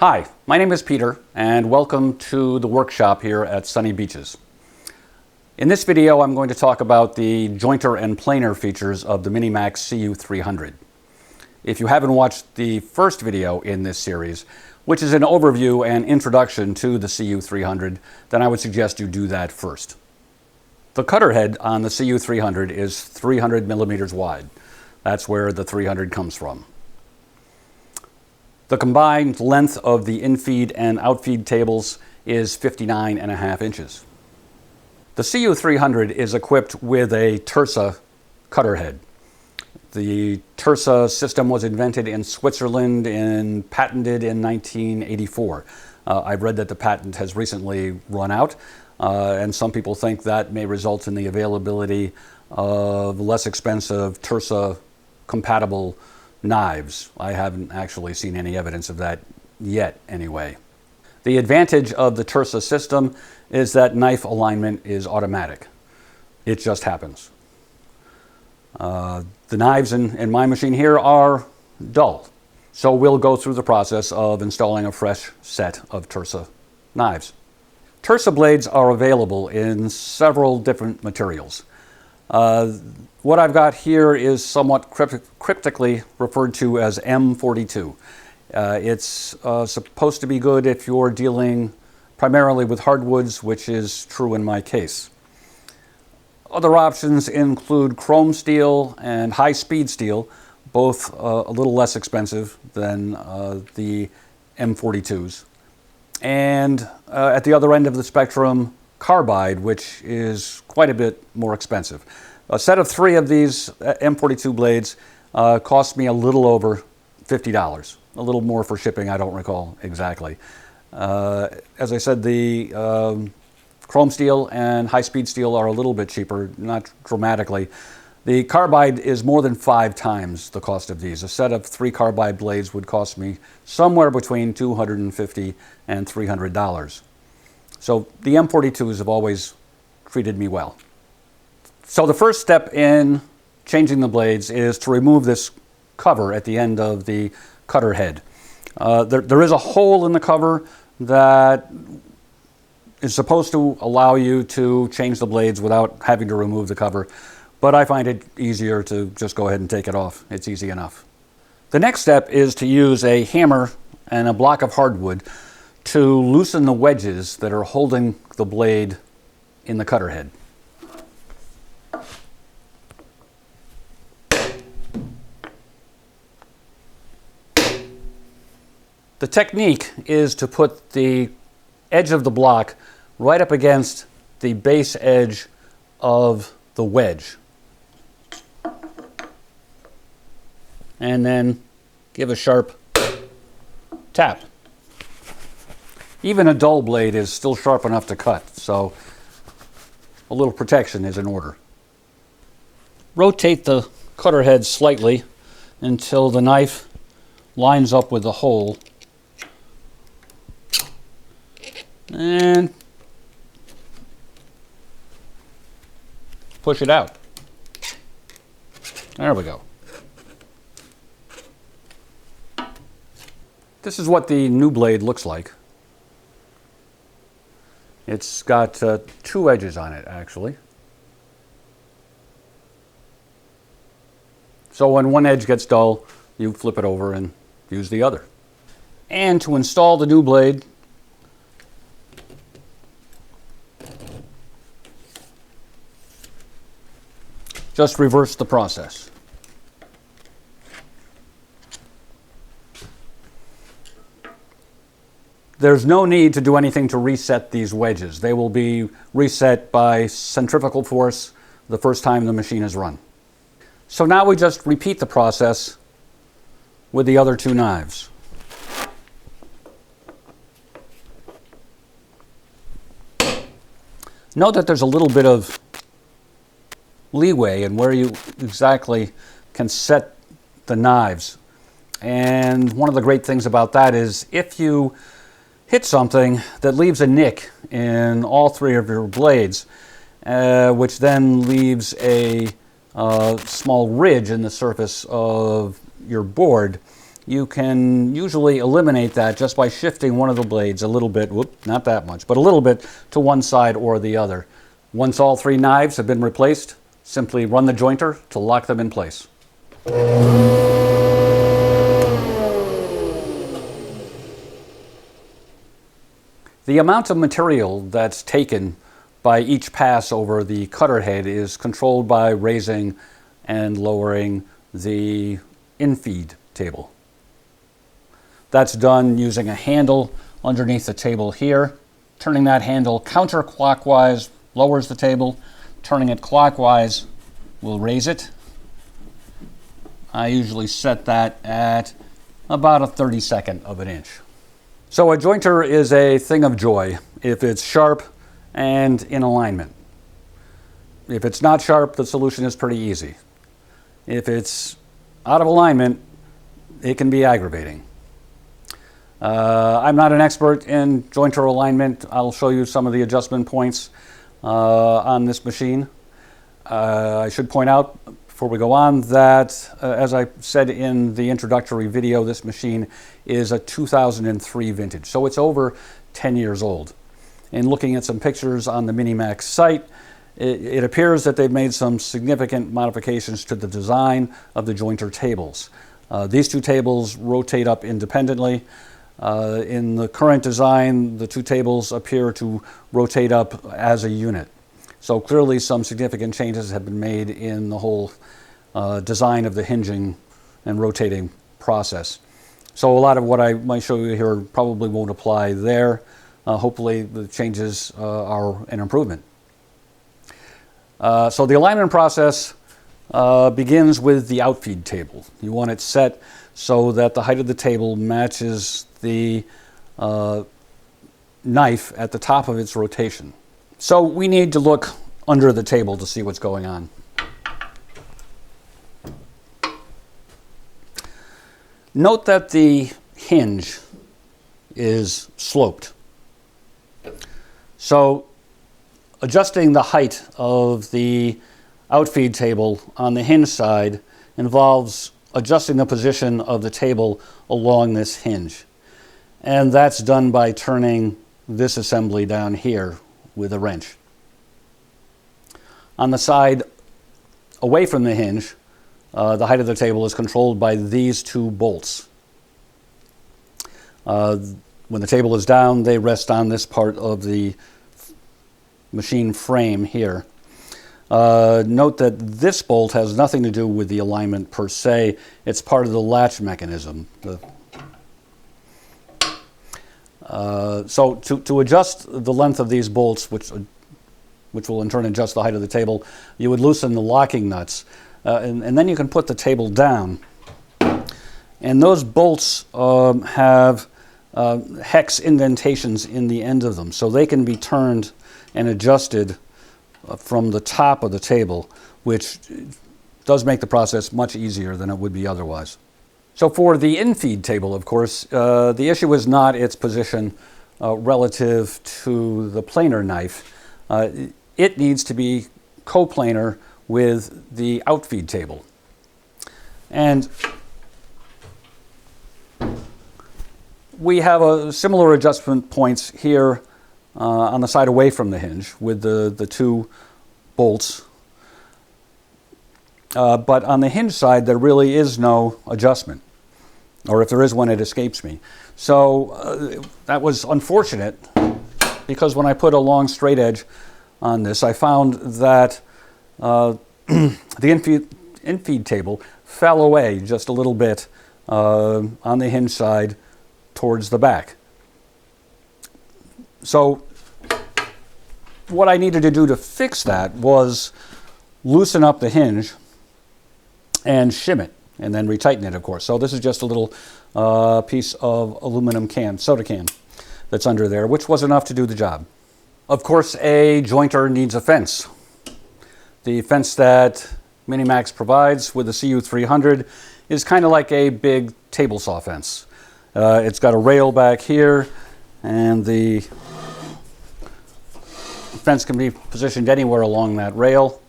Hi, my name is Peter, and welcome to the workshop here at Sunny Beaches. In this video, I'm going to talk about the jointer and planer features of the MiniMax CU300. If you haven't watched the first video in this series, which is an overview and introduction to the CU300, then I would suggest you do that first. The cutter head on the CU300 is 300 millimeters wide. That's where the 300 comes from. The combined length of the infeed and outfeed tables is 59.5 inches. The CU300 is equipped with a Tersa cutter head. The Tersa system was invented in Switzerland and patented in 1984. I've read that the patent has recently run out, and some people think that may result in the availability of less expensive Tersa compatible knives. I haven't actually seen any evidence of that yet, anyway. The advantage of the Tersa system is that knife alignment is automatic. It just happens. The knives in my machine here are dull, so we'll go through the process of installing a fresh set of Tersa knives. Tersa blades are available in several different materials. What I've got here is somewhat cryptically referred to as M42. It's supposed to be good if you're dealing primarily with hardwoods, which is true in my case. Other options include chrome steel and high-speed steel, both a little less expensive than the M42s. And at the other end of the spectrum, carbide, which is quite a bit more expensive. A set of 3 of these M42 blades cost me a little over $50. A little more for shipping, I don't recall exactly. As I said, the chrome steel and high-speed steel are a little bit cheaper, not dramatically. The carbide is more than 5 times the cost of these. A set of 3 carbide blades would cost me somewhere between $250 and $300. So the M42s have always treated me well. So the first step in changing the blades is to remove this cover at the end of the cutter head. There is a hole in the cover that is supposed to allow you to change the blades without having to remove the cover, but I find it easier to just go ahead and take it off. It's easy enough. The next step is to use a hammer and a block of hardwood to loosen the wedges that are holding the blade in the cutter head. The technique is to put the edge of the block right up against the base edge of the wedge. And then give a sharp tap. Even a dull blade is still sharp enough to cut, so a little protection is in order. Rotate the cutter head slightly until the knife lines up with the hole. And push it out. There we go. This is what the new blade looks like. It's got 2 edges on it, actually. So when one edge gets dull, you flip it over and use the other. And to install the new blade, just reverse the process. There's no need to do anything to reset these wedges. They will be reset by centrifugal force the first time the machine is run. So now we just repeat the process with the other 2 knives. Note that there's a little bit of leeway in where you exactly can set the knives. And one of the great things about that is if you hit something that leaves a nick in all 3 of your blades, which then leaves a small ridge in the surface of your board, you can usually eliminate that just by shifting one of the blades a little bit, not that much, but a little bit to one side or the other. Once all 3 knives have been replaced, simply run the jointer to lock them in place. The amount of material that's taken by each pass over the cutter head is controlled by raising and lowering the infeed table. That's done using a handle underneath the table here. Turning that handle counterclockwise lowers the table. Turning it clockwise will raise it. I usually set that at about a 32nd of an inch. So a jointer is a thing of joy if it's sharp and in alignment. If it's not sharp, the solution is pretty easy. If it's out of alignment, it can be aggravating. I'm not an expert in jointer alignment. I'll show you some of the adjustment points on this machine. I should point out before we go on that, as I said in the introductory video, this machine is a 2003 vintage, so it's over 10 years old. And looking at some pictures on the MiniMax site, it appears that they've made some significant modifications to the design of the jointer tables. These 2 tables rotate up independently. In the current design, the 2 tables appear to rotate up as a unit. So clearly some significant changes have been made in the whole design of the hinging and rotating process. So a lot of what I might show you here probably won't apply there. Hopefully the changes are an improvement. So the alignment process begins with the outfeed table. You want it set so that the height of the table matches the knife at the top of its rotation. So we need to look under the table to see what's going on. Note that the hinge is sloped. So adjusting the height of the outfeed table on the hinge side involves adjusting the position of the table along this hinge. And that's done by turning this assembly down here with a wrench. On the side away from the hinge, the height of the table is controlled by these 2 bolts. When the table is down, they rest on this part of the machine frame here. Note that this bolt has nothing to do with the alignment per se. It's part of the latch mechanism. So to adjust the length of these bolts, which will in turn adjust the height of the table, you would loosen the locking nuts. And then you can put the table down. And those bolts have hex indentations in the end of them, so they can be turned and adjusted from the top of the table, which does make the process much easier than it would be otherwise. So for the infeed table, of course, the issue is not its position relative to the planer knife. It needs to be coplanar with the outfeed table. And we have a similar adjustment points here on the side away from the hinge with the 2 bolts. But on the hinge side, there really is no adjustment. Or if there is one, it escapes me. So that was unfortunate, because when I put a long straight edge on this, I found that the infeed table fell away just a little bit on the hinge side towards the back. So what I needed to do to fix that was loosen up the hinge and shim it, and then retighten it, of course. So this is just a little piece of aluminum can, soda can, that's under there, which was enough to do the job. Of course, a jointer needs a fence. The fence that MiniMax provides with the CU300 is kind of like a big table saw fence. It's got a rail back here, and the fence can be positioned anywhere along that rail.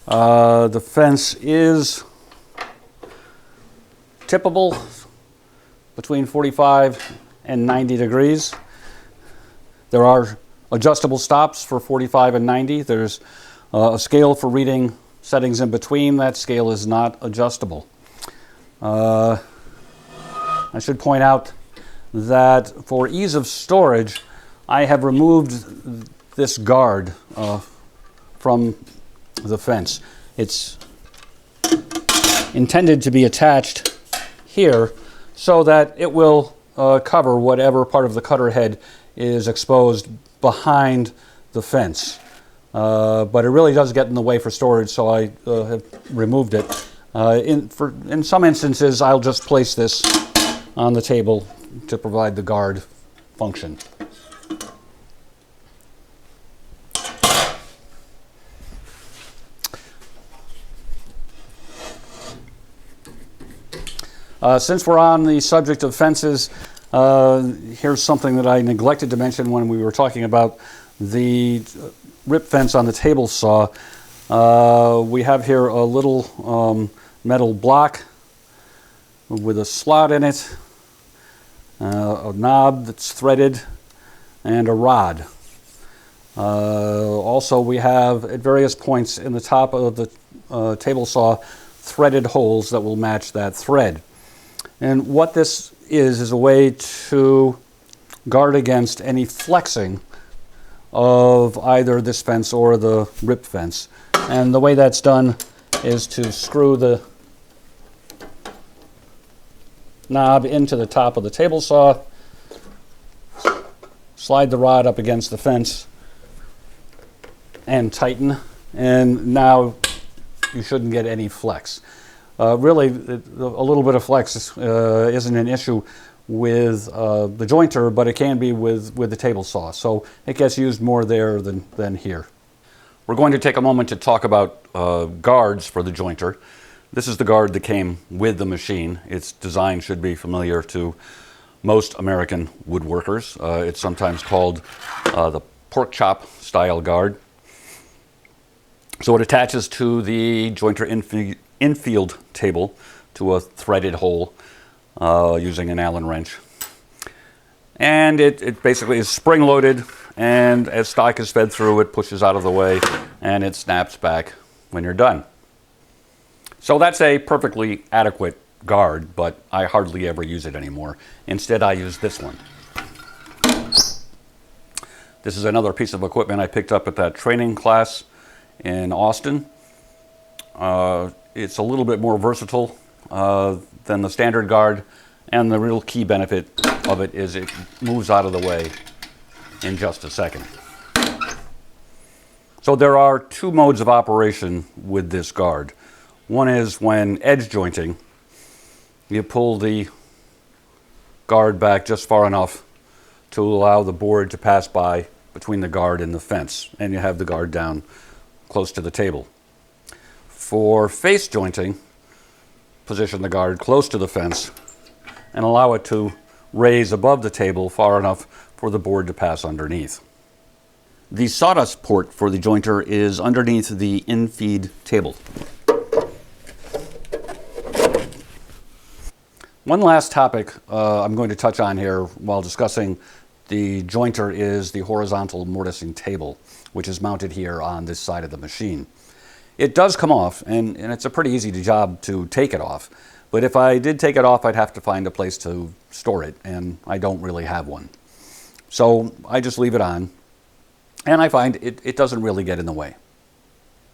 The fence is tippable between 45 and 90 degrees. There are adjustable stops for 45 and 90. There's a scale for reading settings in between. That scale is not adjustable. I should point out that for ease of storage, I have removed this guard from the fence. It's intended to be attached here so that it will cover whatever part of the cutter head is exposed behind the fence. But it really does get in the way for storage, so I have removed it. In some instances, I'll just place this on the table to provide the guard function. Since we're on the subject of fences, here's something that I neglected to mention when we were talking about the rip fence on the table saw. We have here a little metal block with a slot in it, a knob that's threaded, and a rod. Also, we have at various points in the top of the table saw threaded holes that will match that thread. And what this is a way to guard against any flexing of either this fence or the rip fence. And the way that's done is to screw the knob into the top of the table saw, slide the rod up against the fence, and tighten. And now you shouldn't get any flex. Really, a little bit of flex isn't an issue with the jointer, but it can be with the table saw. So it gets used more there than here. We're going to take a moment to talk about guards for the jointer. This is the guard that came with the machine. Its design should be familiar to most American woodworkers. It's sometimes called the pork chop style guard. So it attaches to the jointer infield table to a threaded hole using an Allen wrench. And it basically is spring-loaded, and as stock is fed through, it pushes out of the way, and it snaps back when you're done. So that's a perfectly adequate guard, but I hardly ever use it anymore. Instead, I use this one. This is another piece of equipment I picked up at that training class in Austin. It's a little bit more versatile than the standard guard, and the real key benefit of it is it moves out of the way in just a second. So there are two modes of operation with this guard. One is when edge jointing, you pull the guard back just far enough to allow the board to pass by between the guard and the fence, and you have the guard down close to the table. For face jointing, position the guard close to the fence and allow it to raise above the table far enough for the board to pass underneath. The sawdust port for the jointer is underneath the in-feed table. One last topic I'm going to touch on here while discussing the jointer is the horizontal mortising table, which is mounted here on this side of the machine. It does come off, and it's a pretty easy job to take it off. But if I did take it off, I'd have to find a place to store it, and I don't really have one. So I just leave it on, and I find it doesn't really get in the way.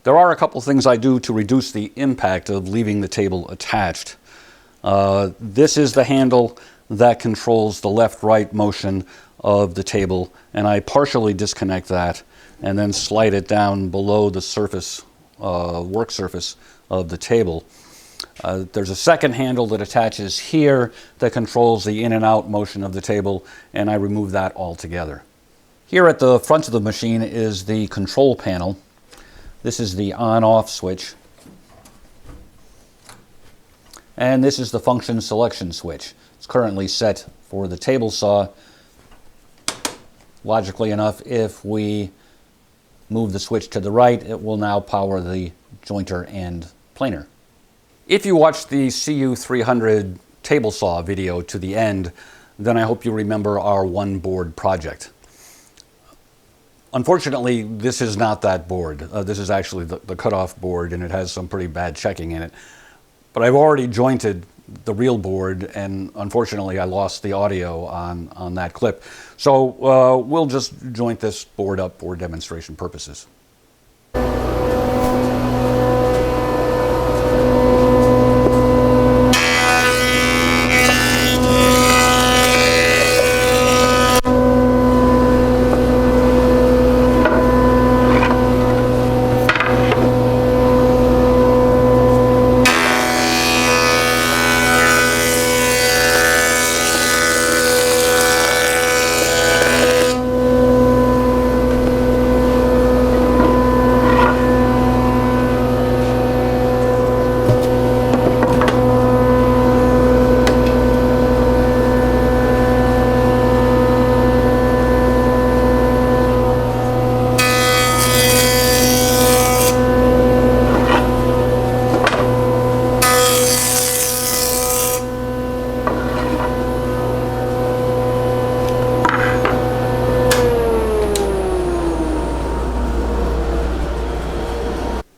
There are a couple things I do to reduce the impact of leaving the table attached. This is the handle that controls the left-right motion of the table, and I partially disconnect that and then slide it down below the surface, work surface of the table. There's a second handle that attaches here that controls the in and out motion of the table, and I remove that altogether. Here at the front of the machine is the control panel. This is the on-off switch. And this is the function selection switch. It's currently set for the table saw. Logically enough, if we move the switch to the right, it will now power the jointer and planer. If you watched the CU300 table saw video to the end, then I hope you remember our one board project. Unfortunately, this is not that board. This is actually the cutoff board, and it has some pretty bad checking in it. But I've already jointed the real board, and unfortunately I lost the audio on that clip. So we'll just joint this board up for demonstration purposes.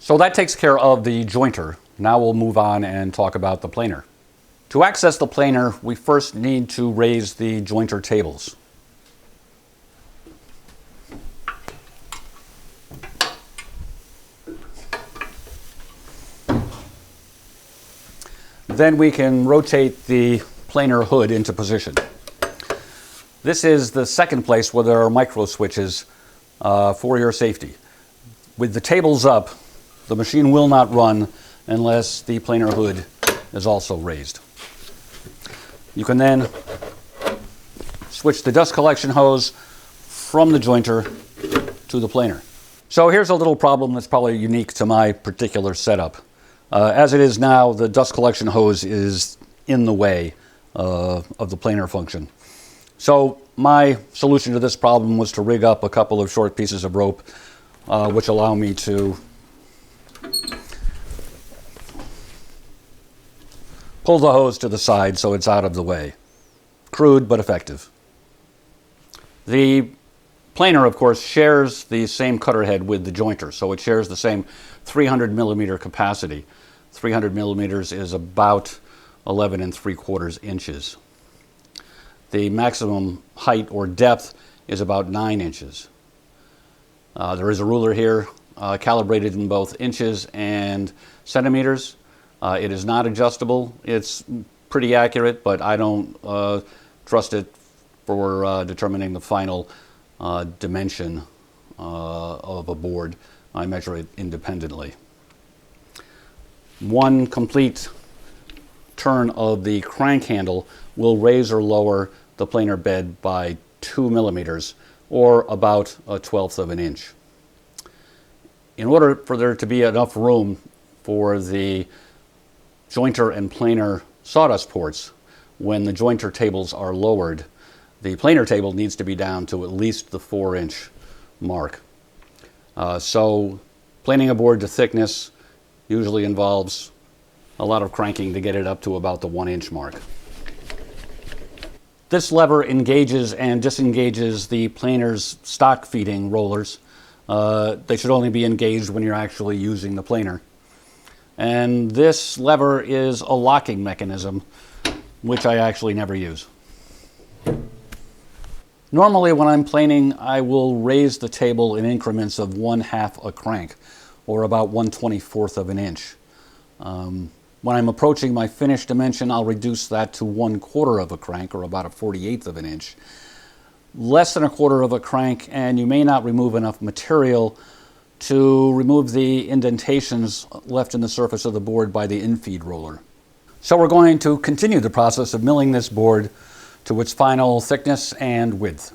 So that takes care of the jointer. Now we'll move on and talk about the planer. To access the planer, we first need to raise the jointer tables. Then we can rotate the planer hood into position. This is the second place where there are micro switches for your safety. With the tables up, the machine will not run unless the planer hood is also raised. You can then switch the dust collection hose from the jointer to the planer. So here's a little problem that's probably unique to my particular setup. As it is now, the dust collection hose is in the way of the planer function. So my solution to this problem was to rig up a couple of short pieces of rope which allow me to pull the hose to the side so it's out of the way. Crude but effective. The planer, of course, shares the same cutter head with the jointer, so it shares the same 300 millimeter capacity. 300 millimeters is about 11 3/4 inches. The maximum height or depth is about 9 inches. There is a ruler here calibrated in both inches and centimeters. It is not adjustable. It's pretty accurate, but I don't trust it for determining the final dimension of a board. I measure it independently. One complete turn of the crank handle will raise or lower the planer bed by 2 millimeters, or about 1/12 of an inch. In order for there to be enough room for the jointer and planer sawdust ports, when the jointer tables are lowered, the planer table needs to be down to at least the 4-inch mark. So planing a board to thickness usually involves a lot of cranking to get it up to about the 1-inch mark. This lever engages and disengages the planer's stock feeding rollers. They should only be engaged when you're actually using the planer. And this lever is a locking mechanism, which I actually never use. Normally when I'm planing, I will raise the table in increments of 1/2 a crank, or about 1/24 of an inch. When I'm approaching my finished dimension, I'll reduce that to 1/4 of a crank, or about a 48th of an inch. Less than 1/4 of a crank, and you may not remove enough material to remove the indentations left in the surface of the board by the infeed roller. So we're going to continue the process of milling this board to its final thickness and width.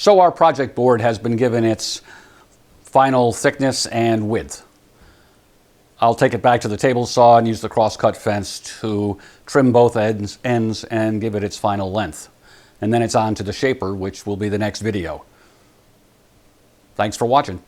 So our project board has been given its final thickness and width. I'll take it back to the table saw and use the cross-cut fence to trim both ends and give it its final length. And then it's on to the shaper, which will be the next video. Thanks for watching.